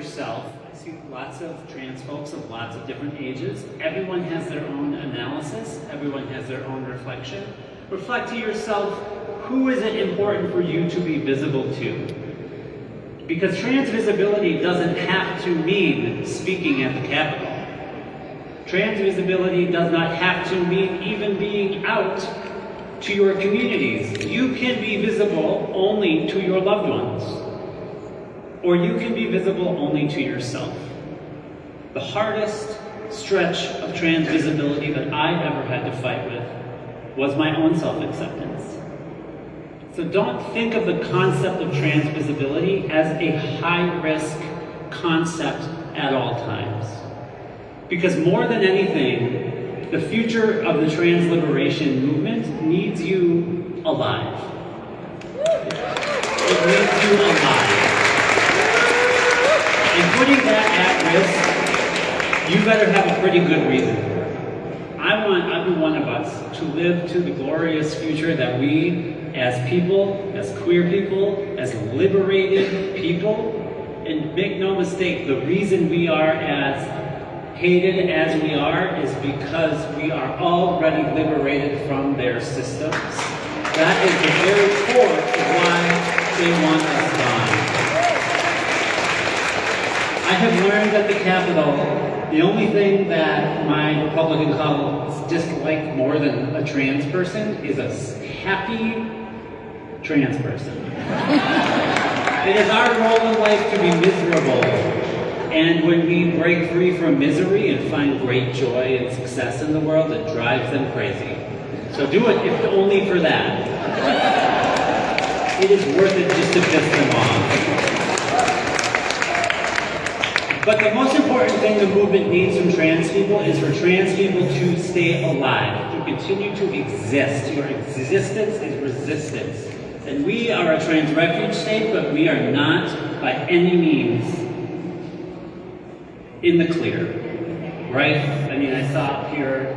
yourself. I see lots of trans folks of lots of different ages. Everyone has their own analysis. Everyone has their own reflection. Reflect to yourself, who is it important for you to be visible to? Because trans visibility doesn't have to mean speaking at the Capitol. Trans visibility does not have to mean even being out to your communities. You can be visible only to your loved ones. Or you can be visible only to yourself. The hardest stretch of trans visibility that I ever had to fight with was my own self-acceptance. So don't think of the concept of trans visibility as a high-risk concept at all times. Because more than anything, the future of the trans liberation movement needs you alive. It needs you alive. And putting that at risk, you better have a pretty good reason. I want every one of us to live to the glorious future that we, as people, as queer people, as liberated people, and make no mistake, the reason we are as hated as we are is because we are already liberated from their systems. That is the very core of why they want us gone. I have learned at the Capitol, the only thing that my Republican colleagues dislike more than a trans person is a happy trans person. It is our role in life to be miserable. And when we break free from misery and find great joy and success in the world, it drives them crazy. So do it, if only for that. It is worth it just to piss them off. But the most important thing the movement needs from trans people is for trans people to stay alive, to continue to exist. Your existence is resistance. And we are a trans refuge state, but we are not by any means in the clear, right? I mean, I saw up here,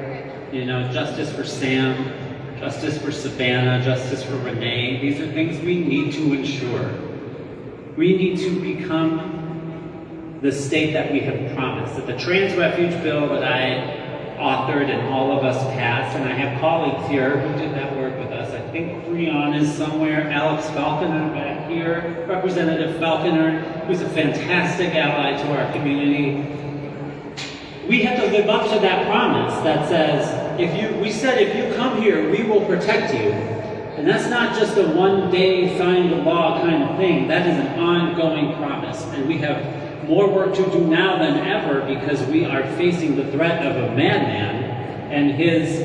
justice for Sam, justice for Savannah, justice for Renee. These are things we need to ensure. We need to become the state that we have promised, that the trans refuge bill that I authored and all of us passed, and I have colleagues here who did that work with us. I think Rion is somewhere, Alex Falconer back here, Representative Falconer, who's a fantastic ally to our community. We have to live up to that promise that says, if you come here, we will protect you. And that's not just a one-day sign the law kind of thing. That is an ongoing promise. And we have more work to do now than ever because we are facing the threat of a madman and his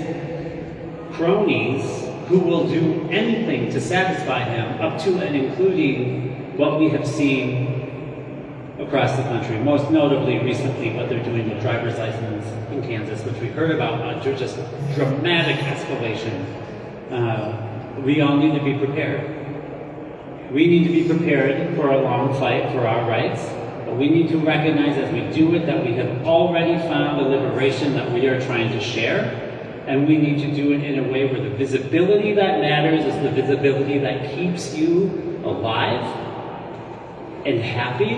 cronies who will do anything to satisfy him, up to and including what we have seen across the country. Most notably recently what they're doing with driver's license in Kansas, which we heard about under just dramatic escalation. We all need to be prepared. We need to be prepared for a long fight for our rights. But we need to recognize as we do it that we have already found the liberation that we are trying to share. And we need to do it in a way where the visibility that matters is the visibility that keeps you alive and happy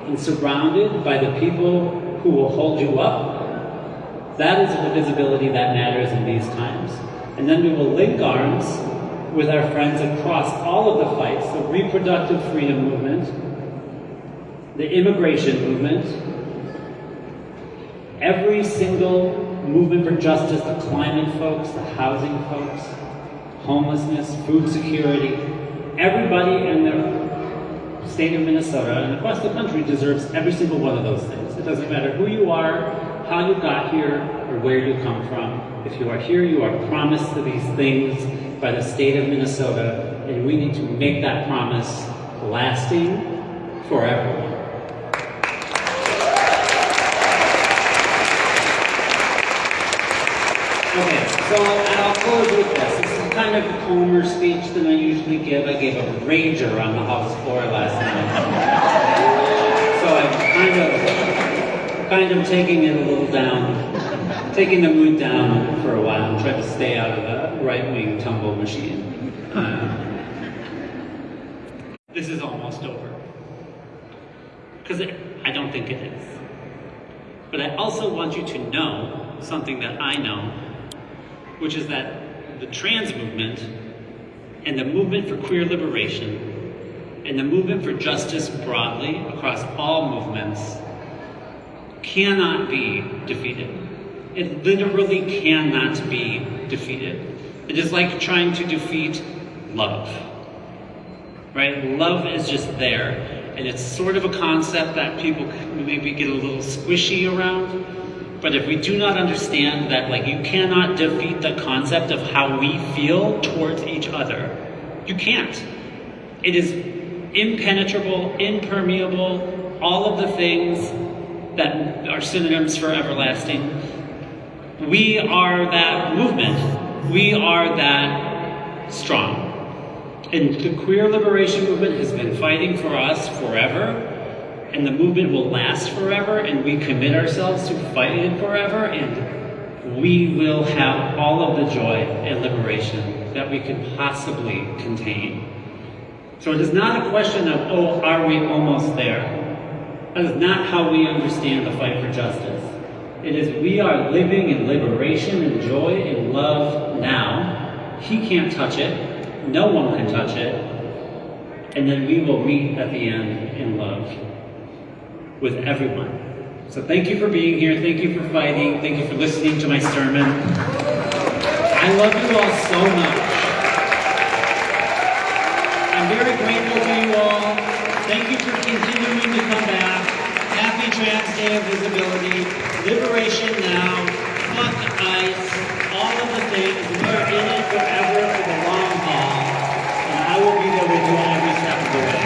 and surrounded by the people who will hold you up. That is the visibility that matters in these times. And then we will link arms with our friends across all of the fights, the reproductive freedom movement, the immigration movement, every single movement for justice, the climate folks, the housing folks, homelessness, food security, everybody in the state of Minnesota and across the country deserves every single one of those things. It doesn't matter who you are, how you got here, or where you come from. If you are here, you are promised to these things by the state of Minnesota, and we need to make that promise lasting for everyone. Okay, so I'll close with this. This is kind of a calmer speech than I usually give. I gave a rager on the House floor last night. So I'm kind of taking it a little down, taking the mood down for a while and trying to stay out of the right-wing tumble machine. This is almost over. Because I don't think it is. But I also want you to know something that I know, which is that the trans movement and the movement for queer liberation and the movement for justice broadly across all movements cannot be defeated. It literally cannot be defeated. It is like trying to defeat love, right? Love is just there, and it's sort of a concept that people maybe get a little squishy around. But if we do not understand that, like, you cannot defeat the concept of how we feel towards each other, you can't. It is impenetrable, impermeable, all of the things that are synonyms for everlasting. We are that movement. We are that strong. And the queer liberation movement has been fighting for us forever, and the movement will last forever, and we commit ourselves to fighting it forever, and we will have all of the joy and liberation that we could possibly contain. So it is not a question of, oh, are we almost there? That is not how we understand the fight for justice. It is we are living in liberation and joy and love now. He can't touch it. No one can touch it. And then we will meet at the end in love with everyone. So thank you for being here. Thank you for fighting. Thank you for listening to my sermon. I love you all so much. I'm very grateful to you all. Thank you for continuing to come back. Happy Trans Day of Visibility. Liberation now. Fuck ICE. All of the things. We are in it forever for the long haul. And I will be there with you every step of the way.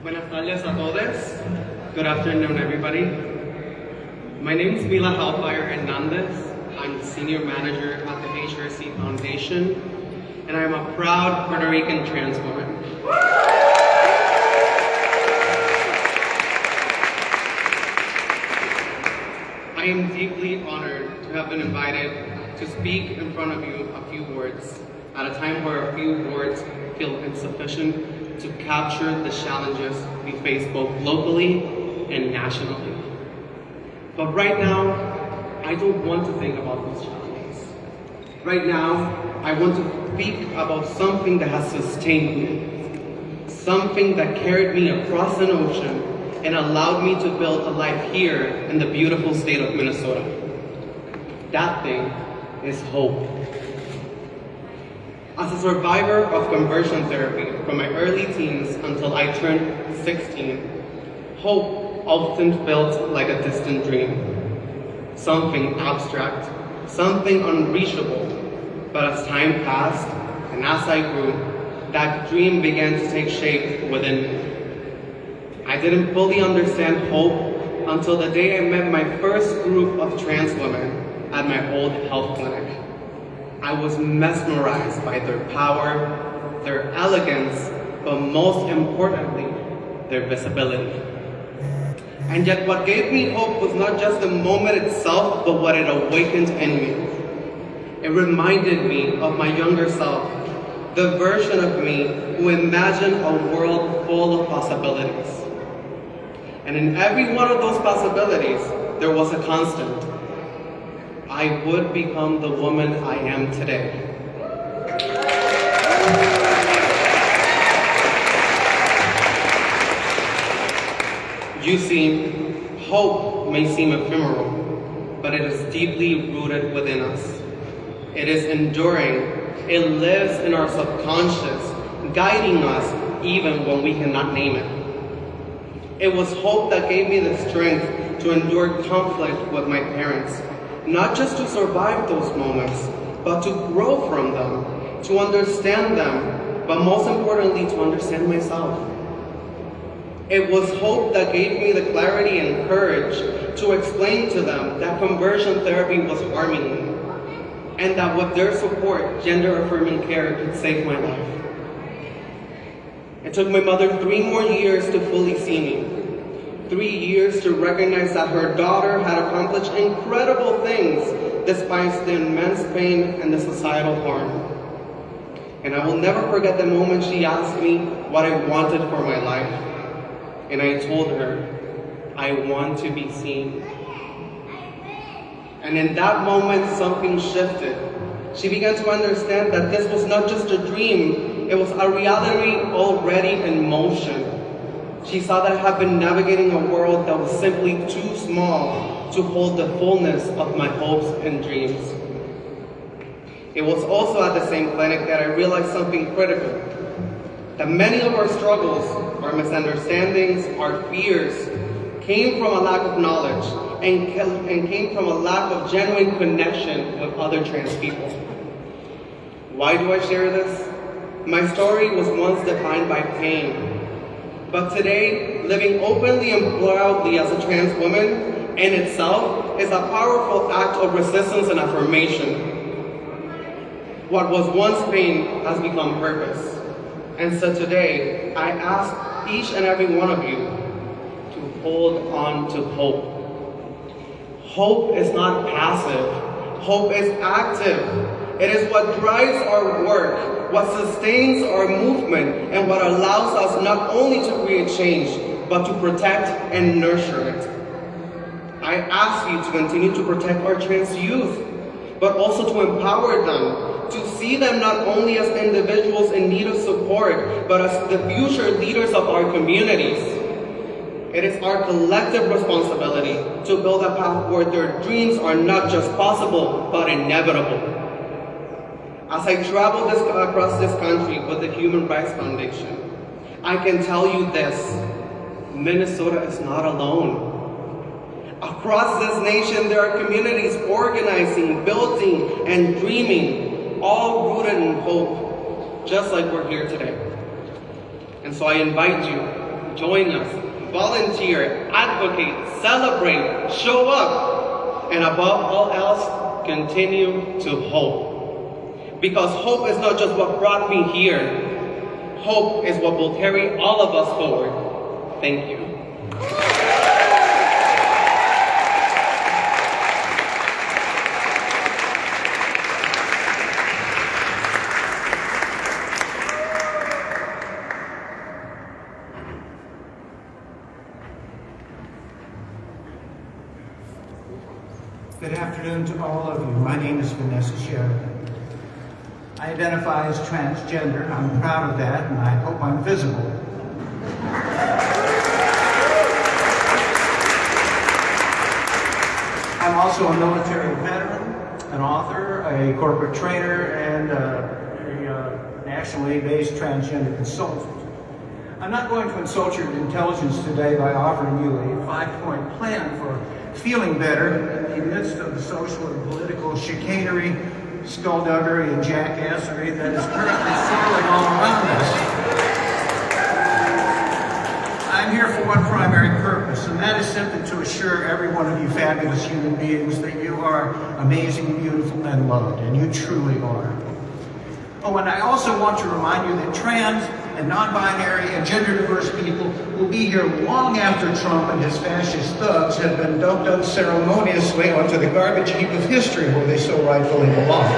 Buenas tardes a todos. Good afternoon, everybody. My name is Mila Halfire Hernandez. I'm the Senior Manager at the HRC Foundation, and I'm a proud Puerto Rican trans woman. I am deeply honored to have been invited to speak in front of you a few words, at a time where a few words feel insufficient to capture the challenges we face both locally and nationally. But right now, I don't want to think about those challenges. Right now, I want to speak about something that has sustained me, something that carried me across an ocean and allowed me to build a life here in the beautiful state of Minnesota. That thing is hope. As a survivor of conversion therapy from my early teens until I turned 16, hope often felt like a distant dream. Something abstract, something unreachable. But as time passed, and as I grew, that dream began to take shape within me. I didn't fully understand hope until the day I met my first group of trans women at my old health clinic. I was mesmerized by their power, their elegance, but most importantly, their visibility. And yet what gave me hope was not just the moment itself, but what it awakened in me. It reminded me of my younger self, the version of me who imagined a world full of possibilities. And in every one of those possibilities, there was a constant. I would become the woman I am today. You see, hope may seem ephemeral, but it is deeply rooted within us. It is enduring. It lives in our subconscious, guiding us even when we cannot name it. It was hope that gave me the strength to endure conflict with my parents, not just to survive those moments, but to grow from them, to understand them, but most importantly, to understand myself. It was hope that gave me the clarity and courage to explain to them that conversion therapy was harming me, and that with their support, gender-affirming care could save my life. It took my mother 3 more years to fully see me. 3 years to recognize that her daughter had accomplished incredible things despite the immense pain and the societal harm. And I will never forget the moment she asked me what I wanted for my life. And I told her, I want to be seen. And in that moment, something shifted. She began to understand that this was not just a dream, it was a reality already in motion. She saw that I had been navigating a world that was simply too small to hold the fullness of my hopes and dreams. It was also at the same clinic that I realized something critical, that many of our struggles, our misunderstandings, our fears, came from a lack of knowledge and came from a lack of genuine connection with other trans people. Why do I share this? My story was once defined by pain. But today, living openly and proudly as a trans woman in itself is a powerful act of resistance and affirmation. What was once pain has become purpose. And so today, I ask each and every one of you to hold on to hope. Hope is not passive. Hope is active. It is what drives our work, what sustains our movement, and what allows us not only to create change, but to protect and nurture it. I ask you to continue to protect our trans youth, but also to empower them, to see them not only as individuals in need of support, but as the future leaders of our communities. It is our collective responsibility to build a path where their dreams are not just possible, but inevitable. As I travel across this country with the Human Rights Foundation, I can tell you this: Minnesota is not alone. Across this nation, there are communities organizing, building, and dreaming, all rooted in hope, just like we're here today. And so I invite you, join us, volunteer, advocate, celebrate, show up, and above all else, continue to hope. Because hope is not just what brought me here. Hope is what will carry all of us forward. Thank you. Good afternoon to all of you. My name is Vanessa Sheridan. I identify as transgender. I'm proud of that, and I hope I'm visible. I'm also a military veteran, an author, a corporate trainer, and a nationally based transgender consultant. I'm not going to insult your intelligence today by offering you a 5-point plan for feeling better in the midst of the social and political chicanery, skullduggery, and jackassery that is currently swirling all around us. I'm here for one primary purpose, and that is simply to assure every one of you fabulous human beings that you are amazing, beautiful, and loved, and you truly are. Oh, and I also want to remind you that trans and non-binary and gender-diverse people will be here long after Trump and his fascist thugs have been dumped unceremoniously onto the garbage heap of history where they so rightfully belong.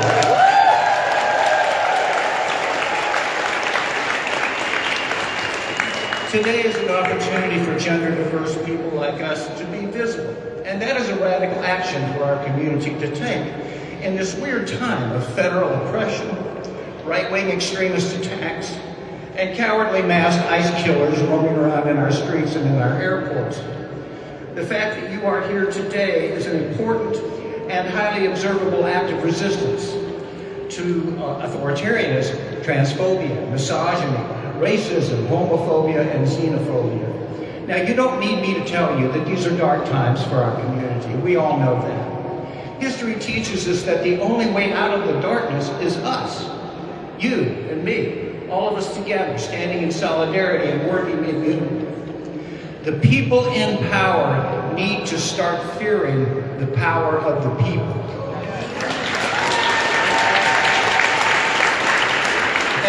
Today is an opportunity for gender-diverse people like us to be visible, and that is a radical action for our community to take in this weird time of federal oppression, right-wing extremist attacks, and cowardly masked ICE killers roaming around in our streets and in our airports. The fact that you are here today is an important and highly observable act of resistance to authoritarianism, transphobia, misogyny, racism, homophobia, and xenophobia. Now, you don't need me to tell you that these are dark times for our community. We all know that. History teaches us that the only way out of the darkness is us, you and me. All of us together, standing in solidarity and working in unity. The people in power need to start fearing the power of the people.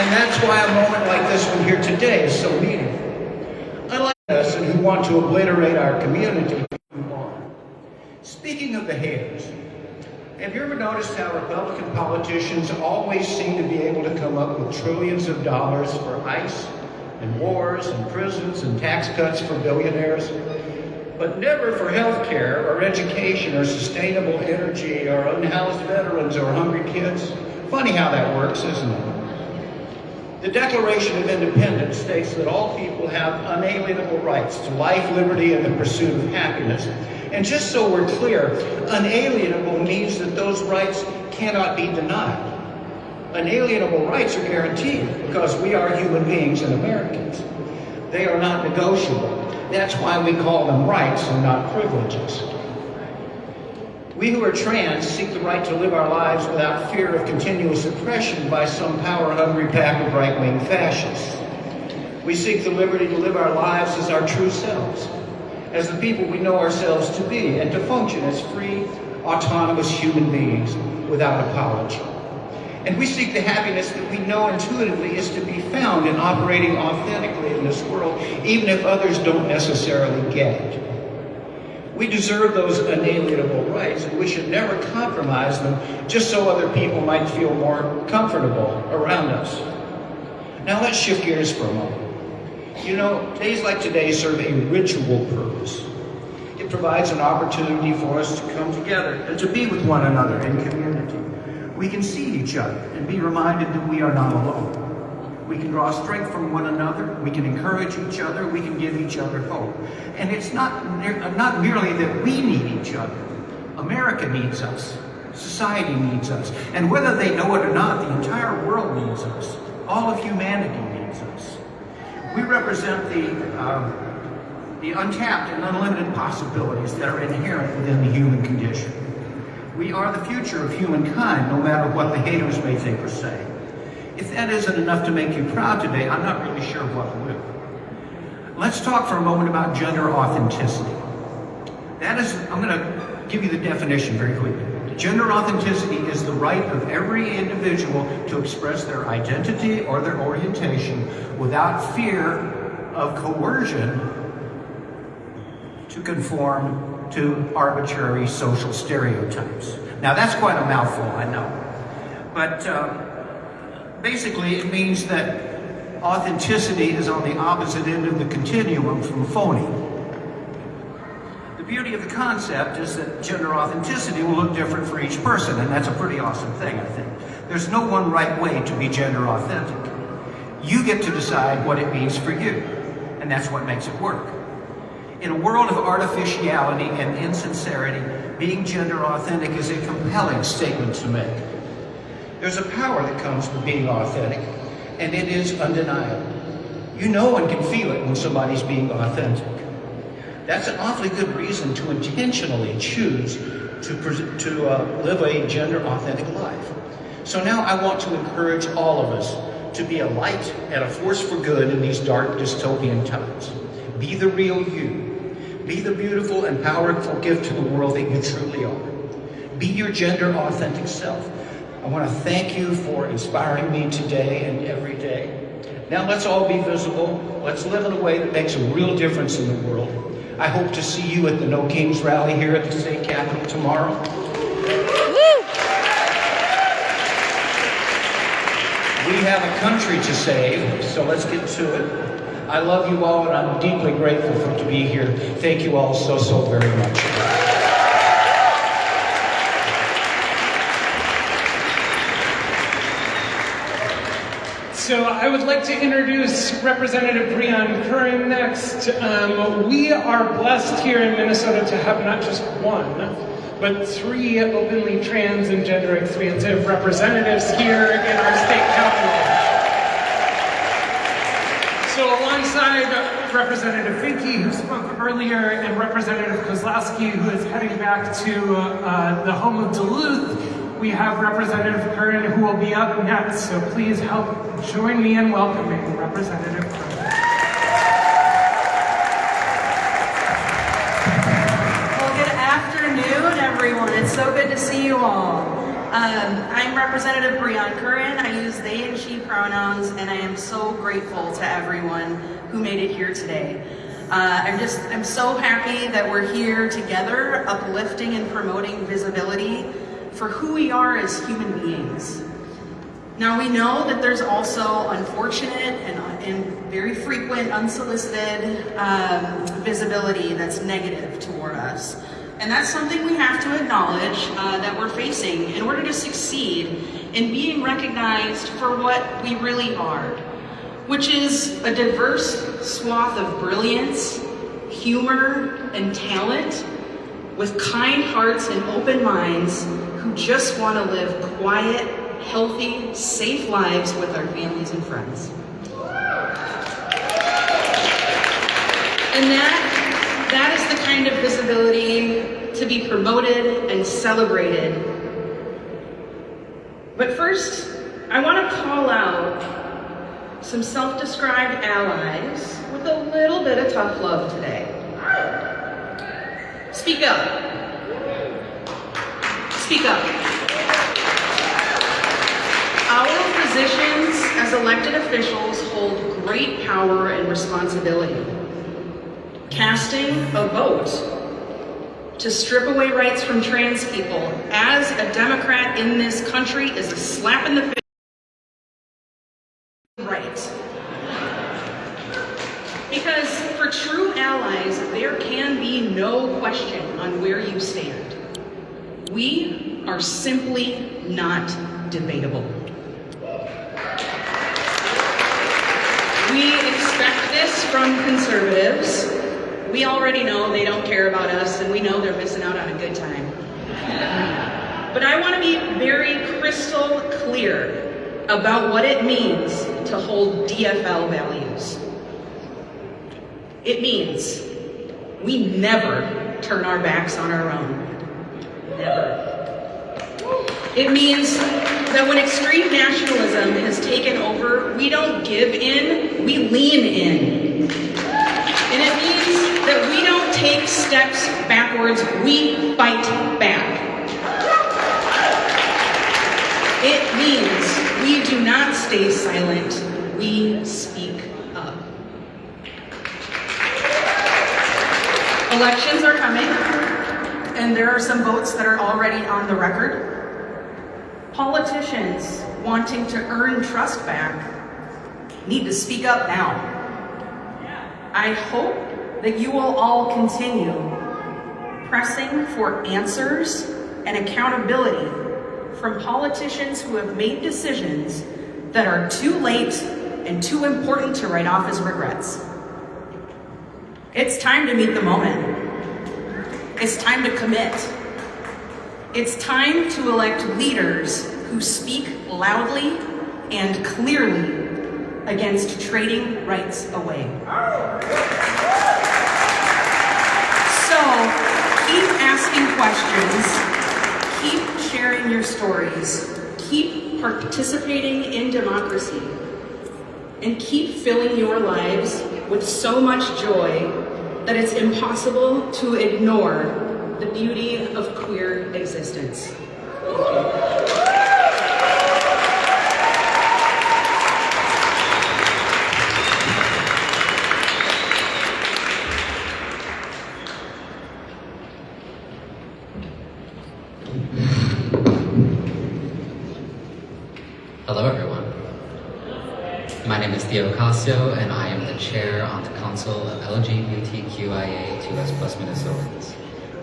And that's why a moment like this one here today is so meaningful. Unlike us and who want to obliterate our community, move on. Speaking of the haters, have you ever noticed how Republican politicians always seem to be able to come up with trillions of dollars for ICE and wars and prisons and tax cuts for billionaires, but never for health care or education or sustainable energy or unhoused veterans or hungry kids? Funny how that works, isn't it? The Declaration of Independence states that all people have unalienable rights to life, liberty, and the pursuit of happiness. And just so we're clear, unalienable means that those rights cannot be denied. Unalienable rights are guaranteed because we are human beings and Americans. They are not negotiable. That's why we call them rights and not privileges. We who are trans seek the right to live our lives without fear of continuous oppression by some power-hungry pack of right-wing fascists. We seek the liberty to live our lives as our true selves, as the people we know ourselves to be, and to function as free, autonomous human beings without apology. And we seek the happiness that we know intuitively is to be found in operating authentically in this world, even if others don't necessarily get it. We deserve those unalienable rights, and we should never compromise them just so other people might feel more comfortable around us. Now let's shift gears for a moment. You know, days like today serve a ritual purpose. It provides an opportunity for us to come together and to be with one another in community. We can see each other and be reminded that we are not alone. We can draw strength from one another. We can encourage each other. We can give each other hope. And it's not merely that we need each other. America needs us. Society needs us. And whether they know it or not, the entire world needs us. All of humanity needs us. We represent the untapped and unlimited possibilities that are inherent within the human condition. We are the future of humankind, no matter what the haters may think or say. If that isn't enough to make you proud today, I'm not really sure what will. Let's talk for a moment about gender authenticity. That is, I'm going to give you the definition very quickly. Gender authenticity is the right of every individual to express their identity or their orientation without fear of coercion to conform to arbitrary social stereotypes. Now that's quite a mouthful, I know. But basically it means that authenticity is on the opposite end of the continuum from phony. The beauty of the concept is that gender authenticity will look different for each person, and that's a pretty awesome thing, I think. There's no one right way to be gender authentic. You get to decide what it means for you, and that's what makes it work. In a world of artificiality and insincerity, being gender authentic is a compelling statement to make. There's a power that comes with being authentic, and it is undeniable. You know and can feel it when somebody's being authentic. That's an awfully good reason to intentionally choose to live a gender authentic life. So now I want to encourage all of us to be a light and a force for good in these dark dystopian times. Be the real you. Be the beautiful and powerful gift to the world that you truly are. Be your gender authentic self. I want to thank you for inspiring me today and every day. Now let's all be visible. Let's live in a way that makes a real difference in the world. I hope to see you at the No Kings rally here at the state capitol tomorrow. We have a country to save, so let's get to it. I love you all, and I'm deeply grateful to be here. Thank you all so very much. So I would like to introduce Representative Breon Curran next. We are blessed here in Minnesota to have not just one, but 3 openly trans and gender expansive representatives here in our state capitol. So alongside Representative Finke, who spoke earlier, and Representative Kozlowski, who is heading back to the home of Duluth, we have Representative Curran, who will be up next. So please help join me in welcoming Representative Curran. Well, good afternoon, everyone. It's so good to see you all. I'm Representative Breon Curran. I use they and she pronouns, and I am so grateful to everyone who made it here today. I'm so happy that we're here together, uplifting and promoting visibility for who we are as human beings. Now we know that there's also unfortunate and very frequent unsolicited visibility that's negative toward us. And that's something we have to acknowledge that we're facing in order to succeed in being recognized for what we really are, which is a diverse swath of brilliance, humor, and talent with kind hearts and open minds who just want to live quiet, healthy, safe lives with our families and friends. And that is the kind of visibility to be promoted and celebrated. But first, I want to call out some self-described allies with a little bit of tough love today. Speak up. Speak up. Our positions as elected officials hold great power and responsibility. Casting a vote to strip away rights from trans people as a Democrat in this country is a slap in the face. Right. Because for true allies, there can be no question on where you stand. We are simply not debatable. We expect this from conservatives. We already know they don't care about us, and we know they're missing out on a good time. But I want to be very crystal clear about what it means to hold DFL values. It means we never turn our backs on our own. Never. It means that when extreme nationalism has taken over, we don't give in, we lean in. And it means that we don't take steps backwards, we fight back. It means we do not stay silent, we speak up. Elections are coming, and there are some votes that are already on the record. Politicians wanting to earn trust back need to speak up now. I hope that you will all continue pressing for answers and accountability from politicians who have made decisions that are too late and too important to write off as regrets. It's time to meet the moment. It's time to commit. It's time to elect leaders who speak loudly and clearly against trading rights away. So keep asking questions, keep sharing your stories, keep participating in democracy, and keep filling your lives with so much joy that it's impossible to ignore the beauty of queer existence. Thank you. Hello, everyone. My name is Theo Ocasio, and I am the chair on the Council of LGBTQIA2S+ Minnesotans.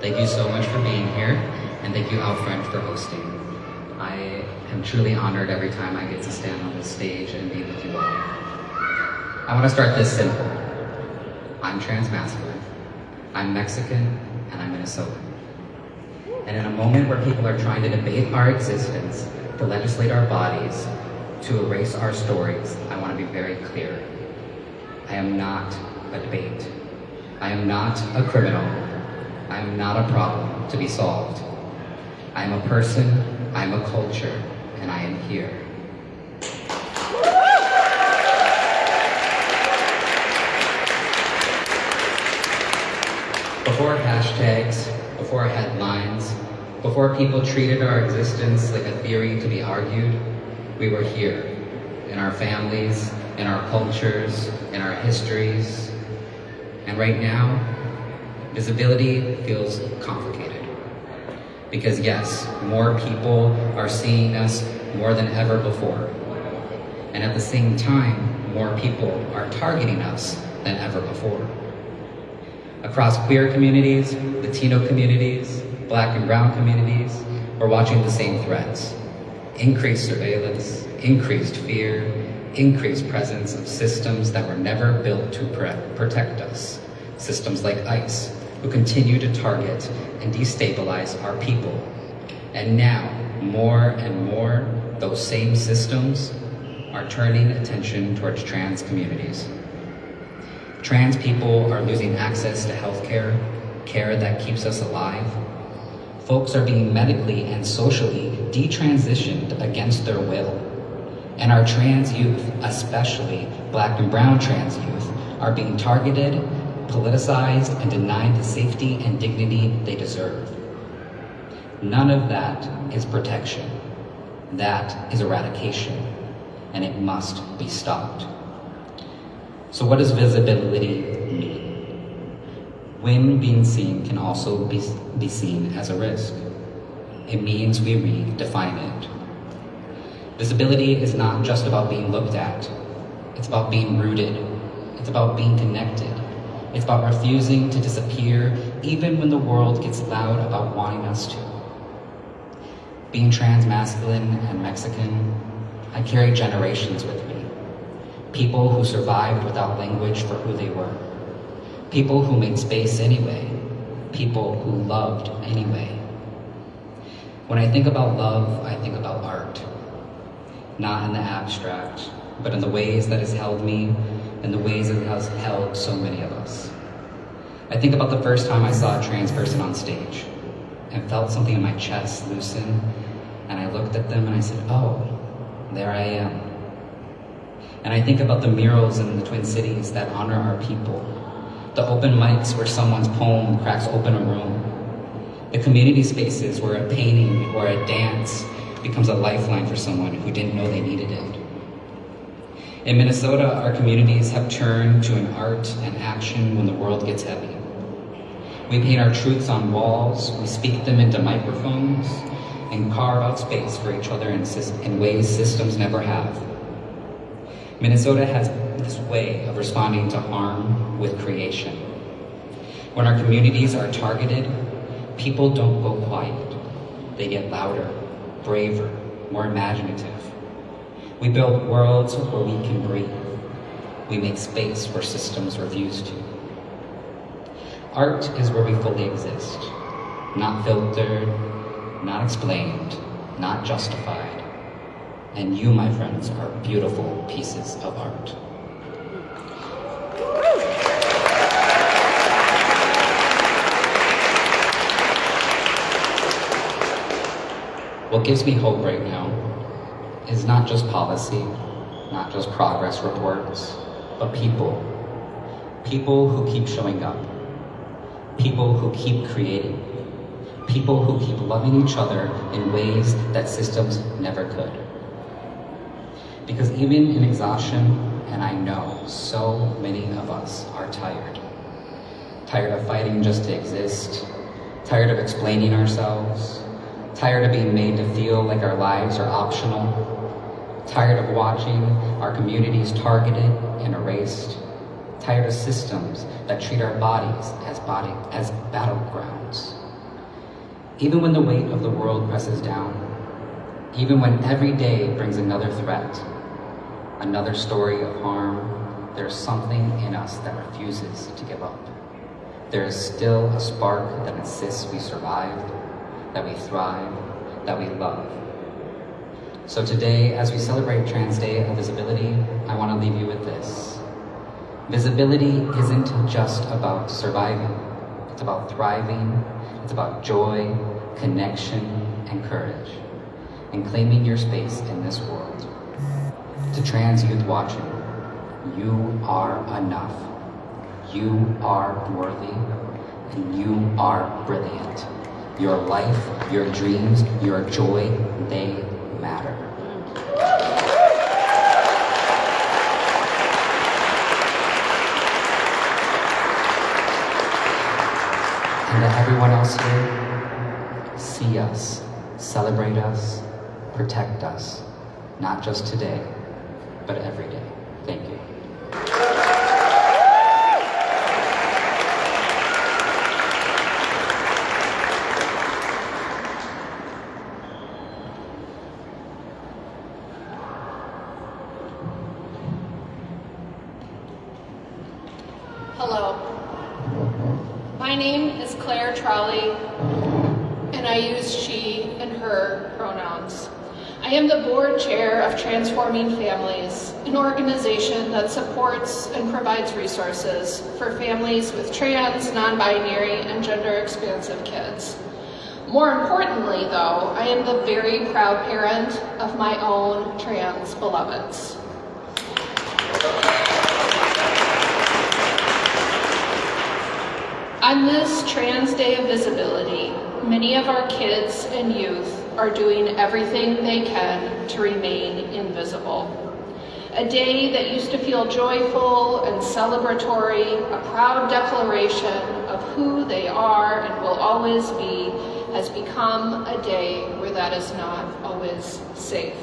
Thank you so much for being here, and thank you, Outfront, for hosting. I am truly honored every time I get to stand on this stage and be with you all. I want to start this simple. I'm transmasculine, I'm Mexican, and I'm Minnesotan. And in a moment where people are trying to debate our existence, to legislate our bodies, to erase our stories, I want to be very clear. I am not a debate. I am not a criminal. I am not a problem to be solved. I am a person, I am a culture, and I am here. Before hashtags, before headlines, Before people treated our existence like a theory to be argued, we were here, in our families, in our cultures, in our histories. And right now, visibility feels complicated. Because yes, more people are seeing us more than ever before. And at the same time, more people are targeting us than ever before. Across queer communities, Latino communities, Black and brown communities, we're watching the same threats. Increased surveillance, increased fear, increased presence of systems that were never built to protect us. Systems like ICE, who continue to target and destabilize our people. And now, more and more, those same systems are turning attention towards trans communities. Trans people are losing access to healthcare, care that keeps us alive. Folks are being medically and socially detransitioned against their will. And our trans youth, especially Black and brown trans youth, are being targeted, politicized, and denied the safety and dignity they deserve. None of that is protection. That is eradication, and it must be stopped. So what does visibility mean? When being seen can also be seen as a risk. It means we redefine it. Visibility is not just about being looked at. It's about being rooted. It's about being connected. It's about refusing to disappear even when the world gets loud about wanting us to. Being trans masculine and Mexican, I carry generations with me. People who survived without language for who they were. People who made space anyway. People who loved anyway. When I think about love, I think about art. Not in the abstract, but in the ways that has held me and the ways it has held so many of us. I think about the first time I saw a trans person on stage and felt something in my chest loosen, and I looked at them and I said, oh, there I am. And I think about the murals in the Twin Cities that honor our people, the open mics where someone's poem cracks open a room, the community spaces where a painting or a dance becomes a lifeline for someone who didn't know they needed it. In Minnesota, our communities have turned to an art and action when the world gets heavy. We paint our truths on walls, we speak them into microphones, and carve out space for each other in ways systems never have. Minnesota has this way of responding to harm with creation. When our communities are targeted, people don't go quiet. They get louder, braver, more imaginative. We build worlds where we can breathe. We make space where systems refuse to. Art is where we fully exist, not filtered, not explained, not justified. And you, my friends, are beautiful pieces of art. What gives me hope right now is not just policy, not just progress reports, but people. People who keep showing up. People who keep creating. People who keep loving each other in ways that systems never could. Because even in exhaustion, and I know so many of us are tired. Tired of fighting just to exist. Tired of explaining ourselves. Tired of being made to feel like our lives are optional. Tired of watching our communities targeted and erased. Tired of systems that treat our bodies as battlegrounds. Even when the weight of the world presses down, even when every day brings another threat, another story of harm, there's something in us that refuses to give up. There is still a spark that insists we survive, that we thrive, that we love. So today, as we celebrate Trans Day of Visibility, I want to leave you with this. Visibility isn't just about surviving. It's about thriving. It's about joy, connection, and courage, and claiming your space in this world. To trans youth watching, you are enough. You are worthy, and you are brilliant. Your life, your dreams, your joy, they matter. And to everyone else here, see us, celebrate us, protect us, not just today, but every day. Thank you. Hello. My name is Claire Trolley, and I use she and her pronouns. I am the board chair of Transforming Families, an organization that supports and provides resources for families with trans, non-binary, and gender-expansive kids. More importantly, though, I am the very proud parent of my own trans beloveds. On this Trans Day of Visibility, many of our kids and youth are doing everything they can to remain invisible. A day that used to feel joyful and celebratory, a proud declaration of who they are and will always be, has become a day where that is not always safe.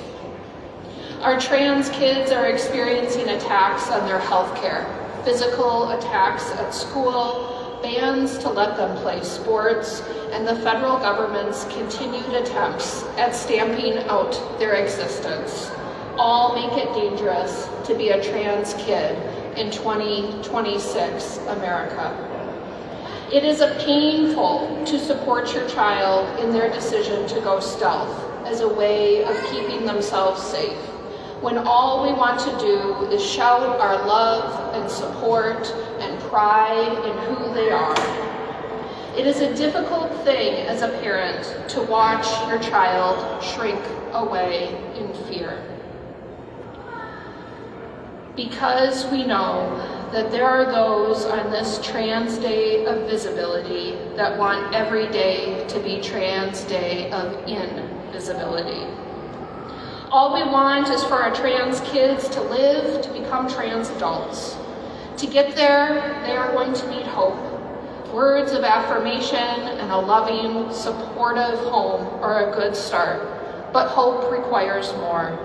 Our trans kids are experiencing attacks on their health care, physical attacks at school, bans to let them play sports, and the federal government's continued attempts at stamping out their existence all make it dangerous to be a trans kid in 2026 America. It is painful to support your child in their decision to go stealth as a way of keeping themselves safe, when all we want to do is shout our love and support and pride in who they are. It is a difficult thing as a parent to watch your child shrink away in fear. Because we know that there are those on this Trans Day of Visibility that want every day to be Trans Day of Invisibility. All we want is for our trans kids to live, to become trans adults. To get there, they are going to need hope. Words of affirmation and a loving, supportive home are a good start, but hope requires more.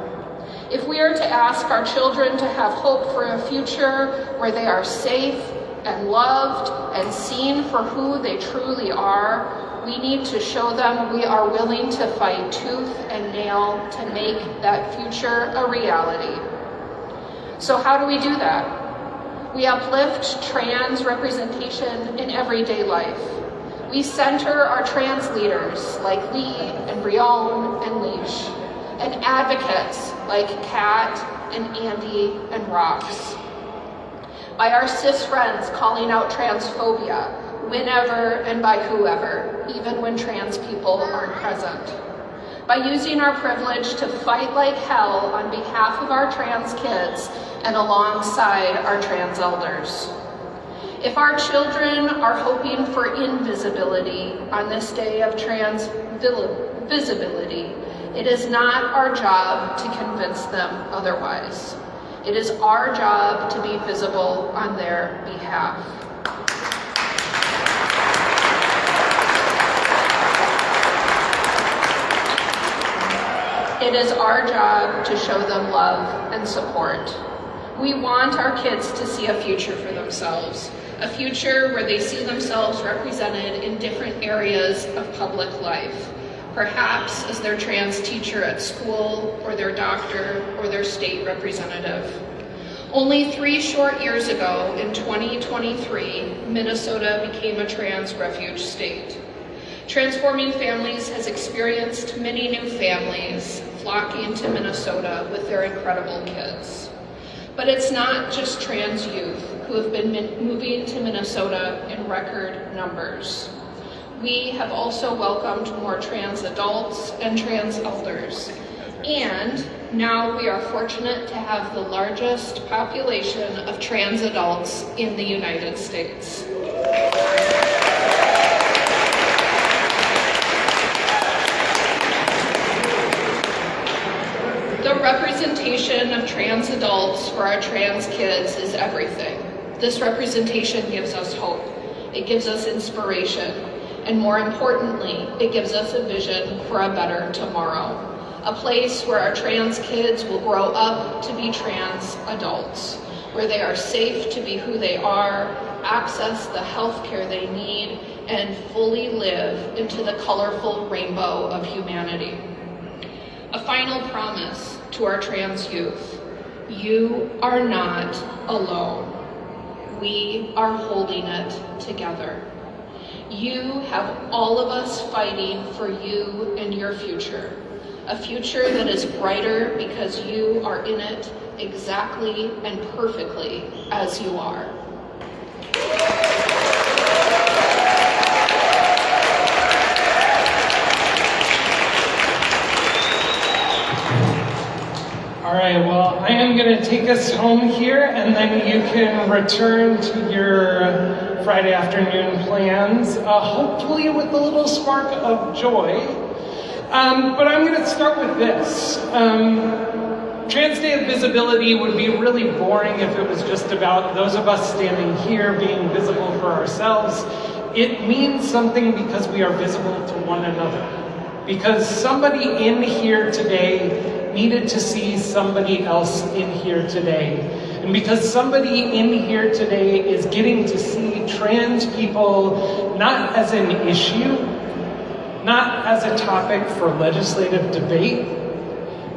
If we are to ask our children to have hope for a future where they are safe and loved and seen for who they truly are, we need to show them we are willing to fight tooth and nail to make that future a reality. So how do we do that? We uplift trans representation in everyday life. We center our trans leaders like Lee and Brione and Leash, and advocates like Kat and Andy and Rox. By our cis friends calling out transphobia whenever and by whoever, even when trans people aren't present. By using our privilege to fight like hell on behalf of our trans kids and alongside our trans elders. If our children are hoping for invisibility on this day of trans visibility, it is not our job to convince them otherwise. It is our job to be visible on their behalf. It is our job to show them love and support. We want our kids to see a future for themselves, a future where they see themselves represented in different areas of public life, perhaps as their trans teacher at school, or their doctor, or their state representative. Only 3 short years ago, in 2023, Minnesota became a trans refuge state. Transforming Families has experienced many new families flocking to Minnesota with their incredible kids. But it's not just trans youth who have been moving to Minnesota in record numbers. We have also welcomed more trans adults and trans elders. And now we are fortunate to have the largest population of trans adults in the United States. trans adults, for our trans kids is everything. This representation gives us hope. It gives us inspiration. And more importantly, it gives us a vision for a better tomorrow. A place where our trans kids will grow up to be trans adults, where they are safe to be who they are, access the health care they need, and fully live into the colorful rainbow of humanity. A final promise to our trans youth: you are not alone. We are holding it together. You have all of us fighting for you and your future. A future that is brighter because you are in it exactly and perfectly as you are. All right, well, I am going to take us home here, and then you can return to your Friday afternoon plans, hopefully with a little spark of joy. But I'm going to start with this. Trans Day of Visibility would be really boring if it was just about those of us standing here being visible for ourselves. It means something because we are visible to one another. Because somebody in here today needed to see somebody else in here today. And because somebody in here today is getting to see trans people not as an issue, not as a topic for legislative debate,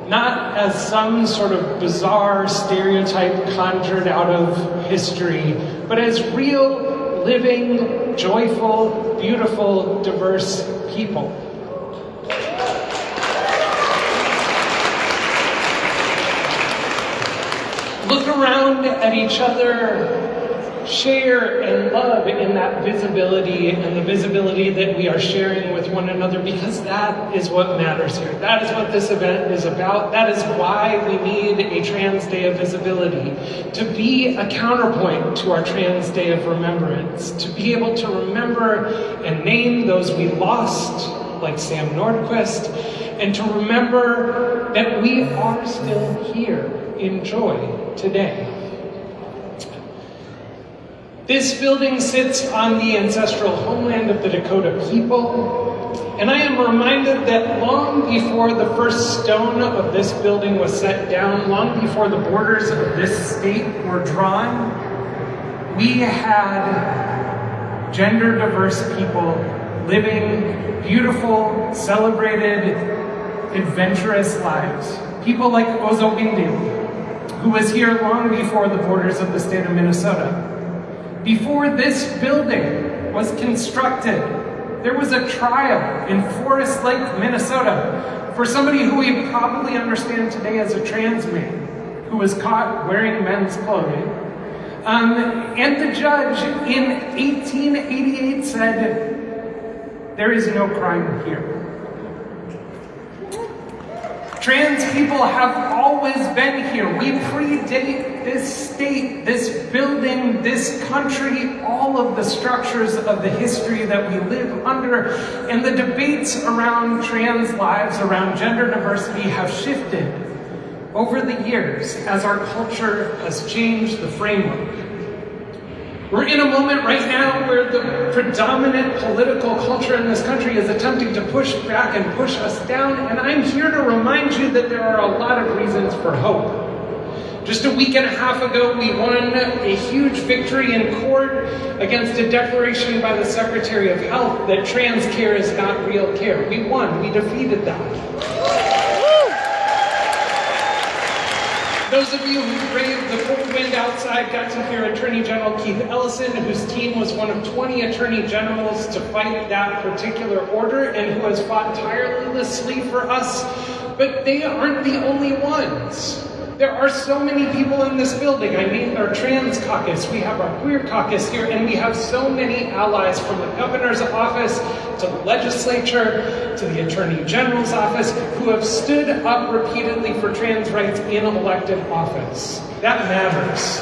not as some sort of bizarre stereotype conjured out of history, but as real, living, joyful, beautiful, diverse people. Look around at each other, share and love in that visibility and the visibility that we are sharing with one another, because that is what matters here. That is what this event is about. That is why we need a Trans Day of Visibility, to be a counterpoint to our Trans Day of Remembrance, to be able to remember and name those we lost, like Sam Nordquist, and to remember that we are still here in joy today. This building sits on the ancestral homeland of the Dakota people, and I am reminded that long before the first stone of this building was set down, long before the borders of this state were drawn, we had gender diverse people living beautiful, celebrated, adventurous lives. People like Ozo Windu, who was here long before the borders of the state of Minnesota. Before this building was constructed, there was a trial in Forest Lake, Minnesota, for somebody who we probably understand today as a trans man who was caught wearing men's clothing. And the judge in 1888 said, "There is no crime here." Trans people have always been here. We predate this state, this building, this country, all of the structures of the history that we live under. And the debates around trans lives, around gender diversity, have shifted over the years as our culture has changed the framework. We're in a moment right now where the predominant political culture in this country is attempting to push back and push us down, and I'm here to remind you that there are a lot of reasons for hope. Just a week and a half ago, we won a huge victory in court against a declaration by the Secretary of Health that trans care is not real care. We won, we defeated that. Those of you who braved the cold wind outside got to hear Attorney General Keith Ellison, whose team was one of 20 attorney generals to fight that particular order and who has fought tirelessly for us. But they aren't the only ones. There are so many people in this building. I mean, our trans caucus, we have our queer caucus here, and we have so many allies from the governor's office to the legislature to the attorney general's office who have stood up repeatedly for trans rights in elected office. That matters.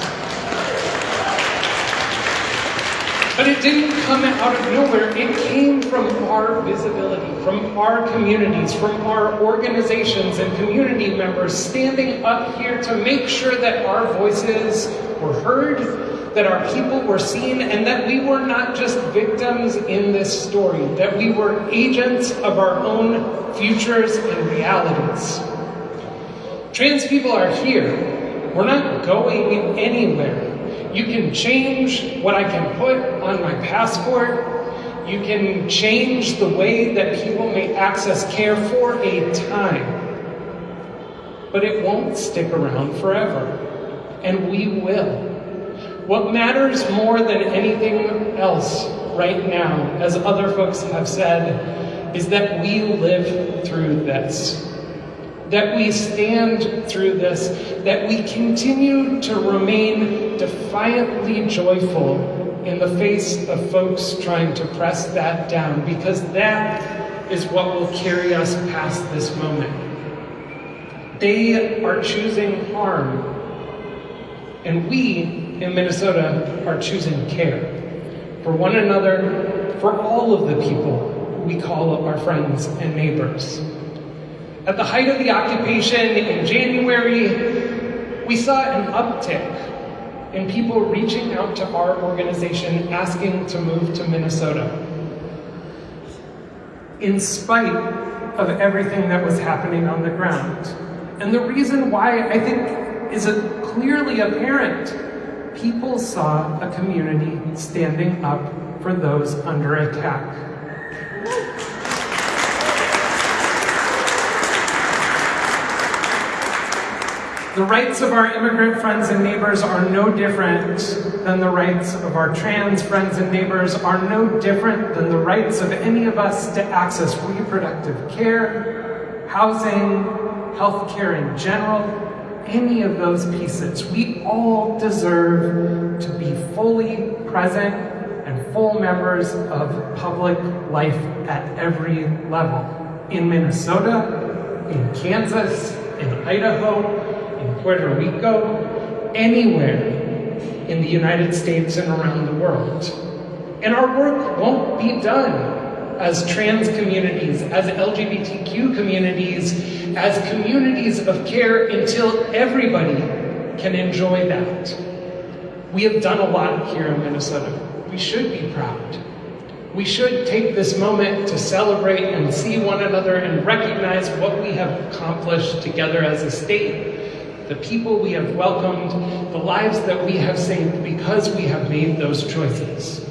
But it didn't come out of nowhere. It came from our visibility, from our communities, from our organizations and community members standing up here to make sure that our voices were heard, that our people were seen, and that we were not just victims in this story, that we were agents of our own futures and realities. Trans people are here. We're not going anywhere. You can change what I can put on my passport. You can change the way that people may access care for a time. But it won't stick around forever. And we will. What matters more than anything else right now, as other folks have said, is that we live through this. That we stand through this, that we continue to remain defiantly joyful in the face of folks trying to press that down, because that is what will carry us past this moment. They are choosing harm, and we in Minnesota are choosing care for one another, for all of the people we call our friends and neighbors. At the height of the occupation in January, we saw an uptick in people reaching out to our organization asking to move to Minnesota. In spite of everything that was happening on the ground. And the reason why, I think, is clearly apparent. People saw a community standing up for those under attack. The rights of our immigrant friends and neighbors are no different than the rights of our trans friends and neighbors, are no different than the rights of any of us to access reproductive care, housing, health care in general, any of those pieces. We all deserve to be fully present and full members of public life at every level. In Minnesota, in Kansas, in Idaho, in Puerto Rico, anywhere in the United States and around the world. And our work won't be done as trans communities, as LGBTQ communities, as communities of care until everybody can enjoy that. We have done a lot here in Minnesota. We should be proud. We should take this moment to celebrate and see one another and recognize what we have accomplished together as a state. The people we have welcomed, the lives that we have saved because we have made those choices.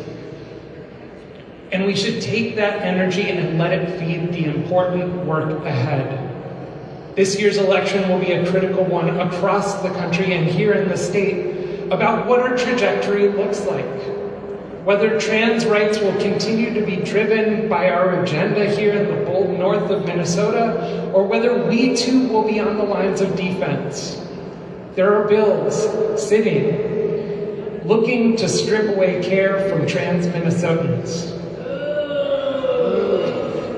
And we should take that energy and let it feed the important work ahead. This year's election will be a critical one across the country and here in the state about what our trajectory looks like. Whether trans rights will continue to be driven by our agenda here in the bold north of Minnesota, or whether we too will be on the lines of defense. There are bills sitting, looking to strip away care from trans Minnesotans.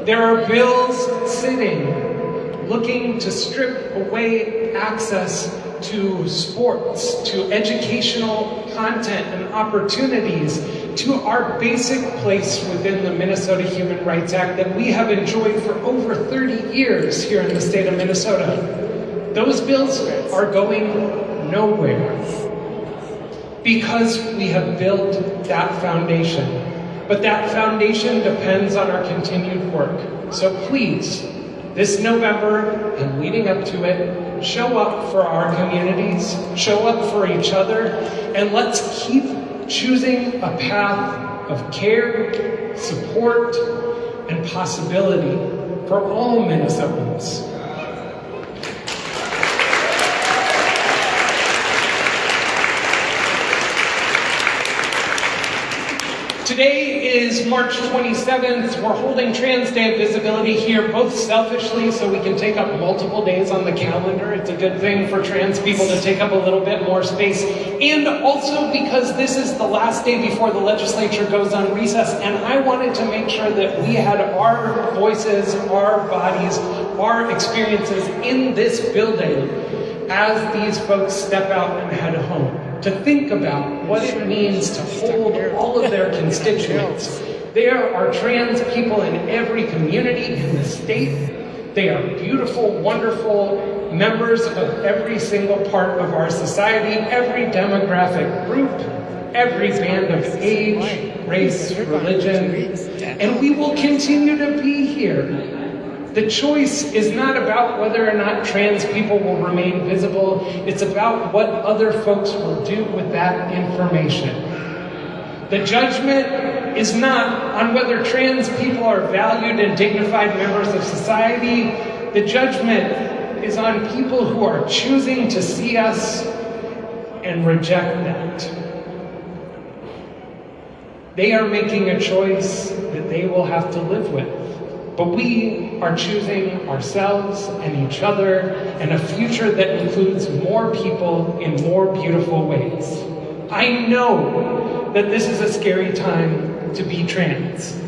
There are bills sitting, looking to strip away access to sports, to educational content and opportunities, to our basic place within the Minnesota Human Rights Act that we have enjoyed for over 30 years here in the state of Minnesota. Those bills are going nowhere because we have built that foundation. But that foundation depends on our continued work. So please, this November and leading up to it, show up for our communities, show up for each other, and let's keep choosing a path of care, support, and possibility for all Minnesotans. Today is March 27th. We're holding Trans Day of Visibility here, both selfishly so we can take up multiple days on the calendar. It's a good thing for trans people to take up a little bit more space. And also because this is the last day before the legislature goes on recess, and I wanted to make sure that we had our voices, our bodies, our experiences in this building as these folks step out and head home. to think about what it means to hold all of their constituents. There are trans people in every community in the state. They are beautiful, wonderful members of every single part of our society, every demographic group, every band of age, race, religion, and we will continue to be here. The choice is not about whether or not trans people will remain visible, it's about what other folks will do with that information. The judgment is not on whether trans people are valued and dignified members of society. The judgment is on people who are choosing to see us and reject that. They are making a choice that they will have to live with. But we are choosing ourselves and each other and a future that includes more people in more beautiful ways. I know that this is a scary time to be trans.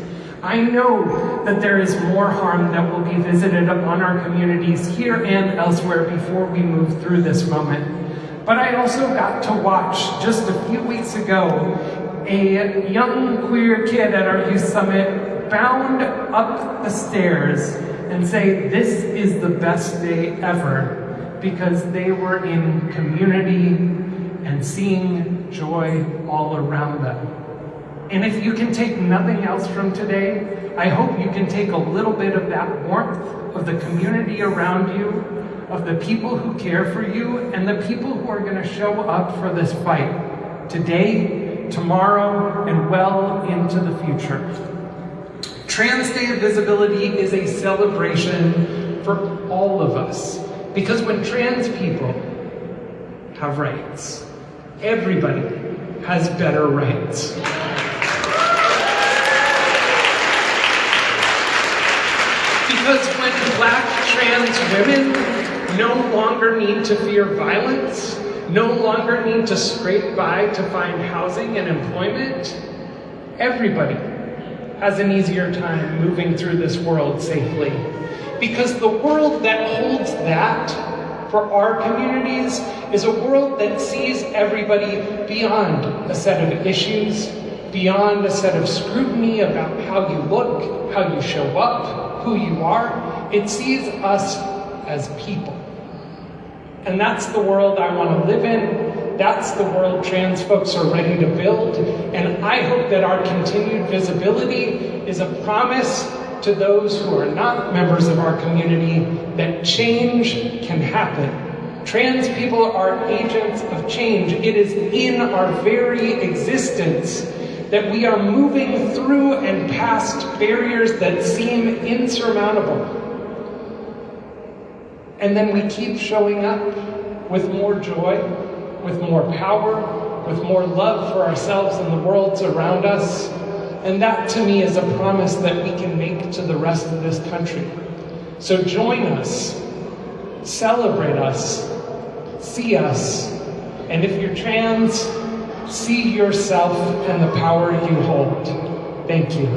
I know that there is more harm that will be visited upon our communities here and elsewhere before we move through this moment. But I also got to watch just a few weeks ago a young queer kid at our youth summit bound up the stairs and say, "This is the best day ever," because they were in community and seeing joy all around them. And if you can take nothing else from today, I hope you can take a little bit of that warmth of the community around you, of the people who care for you, and the people who are going to show up for this fight today, tomorrow, and well into the future. Trans Day of Visibility is a celebration for all of us, because when trans people have rights, everybody has better rights. Because when Black trans women no longer need to fear violence, no longer need to scrape by to find housing and employment, everybody has an easier time moving through this world safely. Because the world that holds that for our communities is a world that sees everybody beyond a set of issues, beyond a set of scrutiny about how you look, how you show up, who you are. It sees us as people. And that's the world I want to live in. That's the world trans folks are ready to build. And I hope that our continued visibility is a promise to those who are not members of our community that change can happen. Trans people are agents of change. It is in our very existence that we are moving through and past barriers that seem insurmountable. And then we keep showing up with more joy, with more power, with more love for ourselves and the worlds around us. And that to me is a promise that we can make to the rest of this country. So join us, celebrate us, see us, and if you're trans, see yourself and the power you hold. Thank you.